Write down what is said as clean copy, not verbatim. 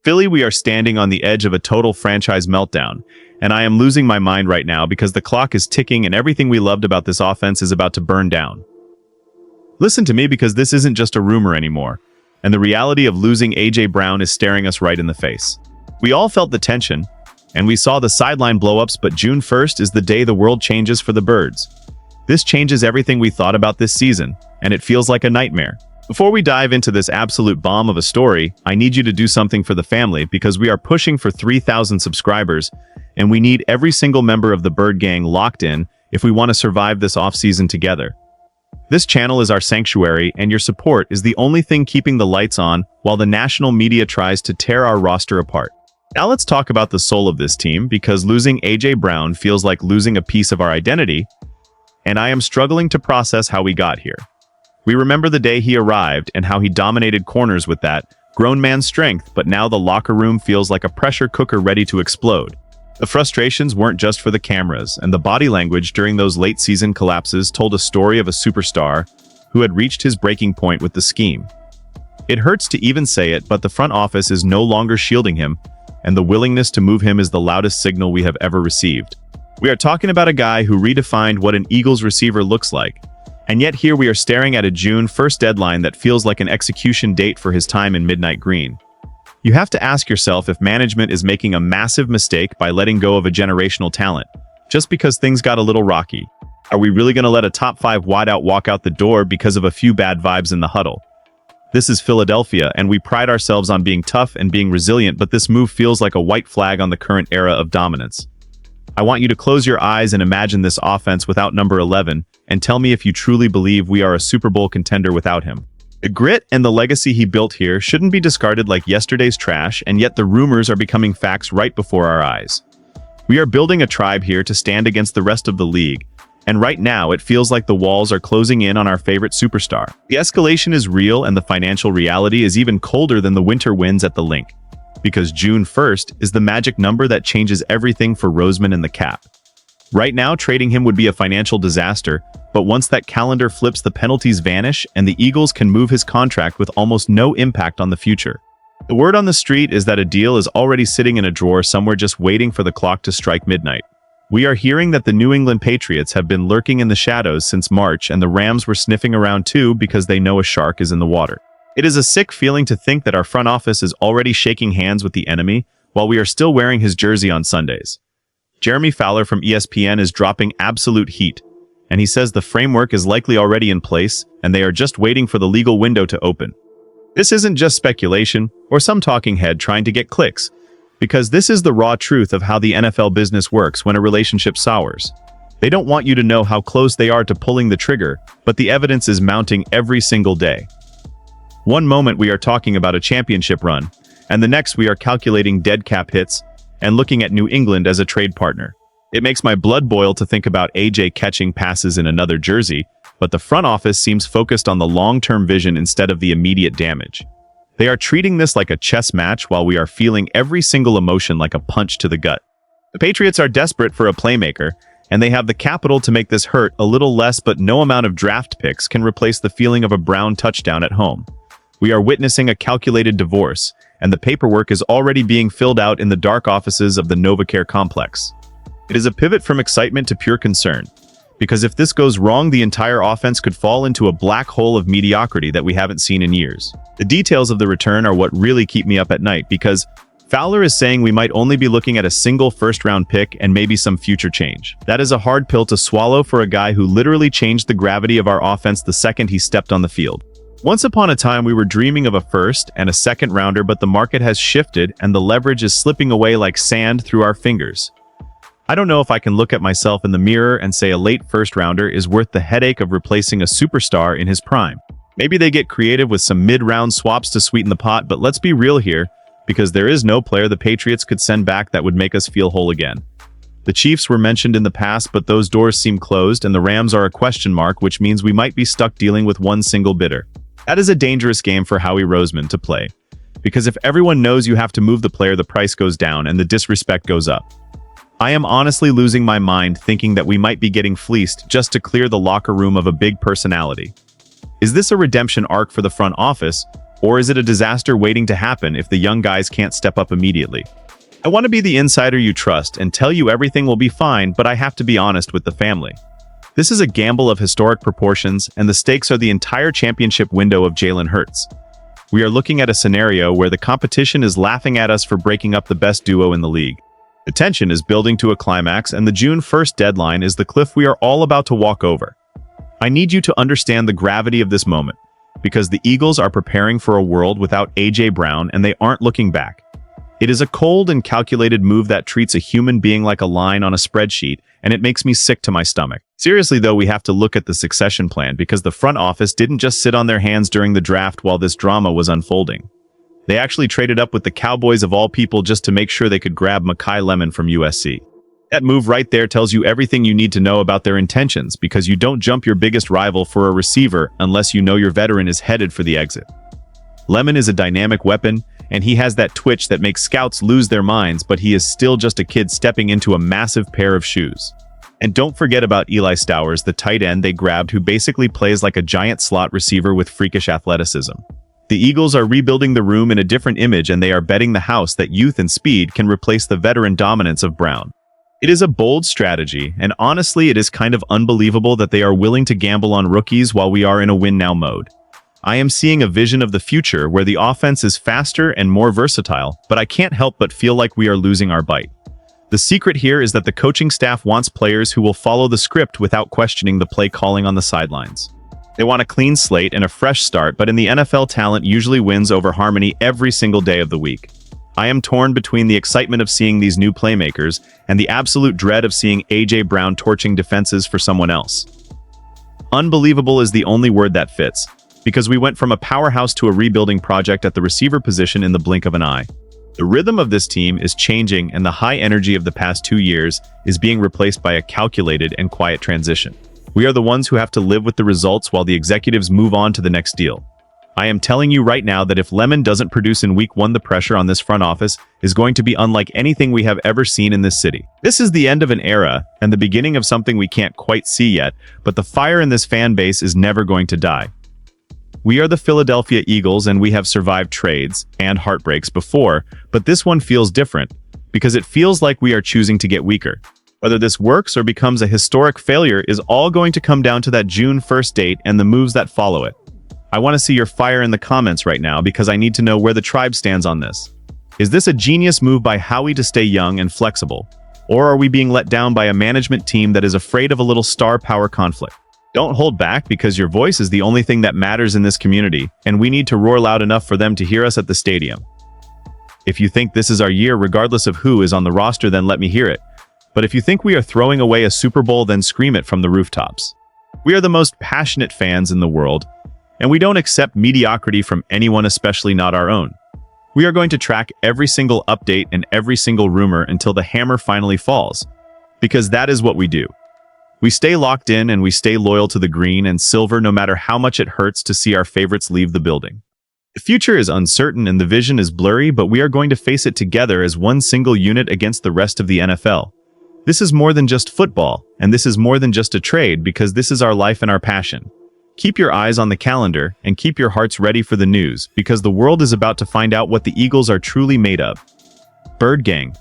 Philly, we are standing on the edge of a total franchise meltdown, and I am losing my mind right now because the clock is ticking and everything we loved about this offense is about to burn down. Listen to me, because this isn't just a rumor anymore, and the reality of losing A.J. Brown is staring us right in the face. We all felt the tension, and we saw the sideline blow-ups, but June 1st is the day the world changes for the Birds. This changes everything we thought about this season, and it feels like a nightmare. Before we dive into this absolute bomb of a story, I need you to do something for the family, because we are pushing for 3,000 subscribers, and we need every single member of the Bird Gang locked in if we want to survive this off-season together. This channel is our sanctuary, and your support is the only thing keeping the lights on while the national media tries to tear our roster apart. Now let's talk about the soul of this team, because losing A.J. Brown feels like losing a piece of our identity, and I am struggling to process how we got here. We remember the day he arrived and how he dominated corners with that grown man strength, but now the locker room feels like a pressure cooker ready to explode. The frustrations weren't just for the cameras, and the body language during those late-season collapses told a story of a superstar who had reached his breaking point with the scheme. It hurts to even say it, but the front office is no longer shielding him, and the willingness to move him is the loudest signal we have ever received. We are talking about a guy who redefined what an Eagles receiver looks like, and yet here we are staring at a June 1st deadline that feels like an execution date for his time in Midnight Green. You have to ask yourself if management is making a massive mistake by letting go of a generational talent, just because things got a little rocky. Are we really going to let a top 5 wideout walk out the door because of a few bad vibes in the huddle? This is Philadelphia, and we pride ourselves on being tough and being resilient, but this move feels like a white flag on the current era of dominance. I want you to close your eyes and imagine this offense without number 11, and tell me if you truly believe we are a Super Bowl contender without him. The grit and the legacy he built here shouldn't be discarded like yesterday's trash, and yet the rumors are becoming facts right before our eyes. We are building a tribe here to stand against the rest of the league, and right now it feels like the walls are closing in on our favorite superstar. The escalation is real, and the financial reality is even colder than the winter winds at the Link, because June 1st is the magic number that changes everything for Roseman and the Cap. Right now, trading him would be a financial disaster, but once that calendar flips, the penalties vanish, and the Eagles can move his contract with almost no impact on the future. The word on the street is that a deal is already sitting in a drawer somewhere, just waiting for the clock to strike midnight. We are hearing that the New England Patriots have been lurking in the shadows since March, and the Rams were sniffing around too, because they know a shark is in the water. It is a sick feeling to think that our front office is already shaking hands with the enemy while we are still wearing his jersey on Sundays. Jeremy Fowler from ESPN is dropping absolute heat, and he says the framework is likely already in place and they are just waiting for the legal window to open. This isn't just speculation or some talking head trying to get clicks, because this is the raw truth of how the NFL business works when a relationship sours. They don't want you to know how close they are to pulling the trigger, but the evidence is mounting every single day. One moment we are talking about a championship run, and the next we are calculating dead cap hits and looking at New England as a trade partner. It makes my blood boil to think about AJ catching passes in another jersey, but the front office seems focused on the long-term vision instead of the immediate damage. They are treating this like a chess match while we are feeling every single emotion like a punch to the gut. The Patriots are desperate for a playmaker, and they have the capital to make this hurt a little less, but no amount of draft picks can replace the feeling of a Brown touchdown at home. We are witnessing a calculated divorce, and the paperwork is already being filled out in the dark offices of the NovaCare complex. It is a pivot from excitement to pure concern, because if this goes wrong, the entire offense could fall into a black hole of mediocrity that we haven't seen in years. The details of the return are what really keep me up at night, because Fowler is saying we might only be looking at a single first-round pick and maybe some future change. That is a hard pill to swallow for a guy who literally changed the gravity of our offense the second he stepped on the field. Once upon a time, we were dreaming of a first and a second rounder, but the market has shifted and the leverage is slipping away like sand through our fingers. I don't know if I can look at myself in the mirror and say a late first rounder is worth the headache of replacing a superstar in his prime. Maybe they get creative with some mid-round swaps to sweeten the pot, but let's be real here, because there is no player the Patriots could send back that would make us feel whole again. The Chiefs were mentioned in the past, but those doors seem closed, and the Rams are a question mark, which means we might be stuck dealing with one single bidder. That is a dangerous game for Howie Roseman to play, because if everyone knows you have to move the player, the price goes down and the disrespect goes up. I am honestly losing my mind thinking that we might be getting fleeced just to clear the locker room of a big personality. Is this a redemption arc for the front office, Or is it a disaster waiting to happen if the young guys can't step up immediately? I want to be the insider you trust and tell you everything will be fine, but I have to be honest with the family. This is a gamble of historic proportions, and the stakes are the entire championship window of Jalen Hurts. We are looking at a scenario where the competition is laughing at us for breaking up the best duo in the league. The tension is building to a climax, and the June 1st deadline is the cliff we are all about to walk over. I need you to understand the gravity of this moment, because the Eagles are preparing for a world without A.J. Brown, and they aren't looking back. It is a cold and calculated move that treats a human being like a line on a spreadsheet, and it makes me sick to my stomach. Seriously though, we have to look at the succession plan, because the front office didn't just sit on their hands during the draft while this drama was unfolding. They actually traded up with the Cowboys of all people just to make sure they could grab Mekhi Lemon from USC. That move right there tells you everything you need to know about their intentions, because you don't jump your biggest rival for a receiver unless you know your veteran is headed for the exit. Lemon is a dynamic weapon, and he has that twitch that makes scouts lose their minds, but he is still just a kid stepping into a massive pair of shoes. And don't forget about Eli Stowers, the tight end they grabbed, who basically plays like a giant slot receiver with freakish athleticism. The Eagles are rebuilding the room in a different image, and they are betting the house that youth and speed can replace the veteran dominance of Brown. It is a bold strategy, and honestly, it is kind of unbelievable that they are willing to gamble on rookies while we are in a win-now mode. I am seeing a vision of the future where the offense is faster and more versatile, but I can't help but feel like we are losing our bite. The secret here is that the coaching staff wants players who will follow the script without questioning the play calling on the sidelines. They want a clean slate and a fresh start, but in the NFL, talent usually wins over harmony every single day of the week. I am torn between the excitement of seeing these new playmakers and the absolute dread of seeing A.J. Brown torching defenses for someone else. Unbelievable is the only word that fits, because we went from a powerhouse to a rebuilding project at the receiver position in the blink of an eye. The rhythm of this team is changing, and the high energy of the past 2 years is being replaced by a calculated and quiet transition. We are the ones who have to live with the results while the executives move on to the next deal. I am telling you right now that if Lemon doesn't produce in week 1, the pressure on this front office is going to be unlike anything we have ever seen in this city. This is the end of an era and the beginning of something we can't quite see yet, but the fire in this fan base is never going to die. We are the Philadelphia Eagles, and we have survived trades and heartbreaks before, but this one feels different, because it feels like we are choosing to get weaker. Whether this works or becomes a historic failure is all going to come down to that June 1st date and the moves that follow it. I want to see your fire in the comments right now, because I need to know where the tribe stands on this. Is this a genius move by Howie to stay young and flexible? Or are we being let down by a management team that is afraid of a little star power conflict? Don't hold back, because your voice is the only thing that matters in this community, and we need to roar loud enough for them to hear us at the stadium. If you think this is our year regardless of who is on the roster, then let me hear it. But if you think we are throwing away a Super Bowl, then scream it from the rooftops. We are the most passionate fans in the world, and we don't accept mediocrity from anyone, especially not our own. We are going to track every single update and every single rumor until the hammer finally falls, because that is what we do. We stay locked in, and we stay loyal to the green and silver no matter how much it hurts to see our favorites leave the building. The future is uncertain and the vision is blurry, but we are going to face it together as one single unit against the rest of the NFL. This is more than just football, and this is more than just a trade, because this is our life and our passion. Keep your eyes on the calendar and keep your hearts ready for the news, because the world is about to find out what the Eagles are truly made of. Bird Gang.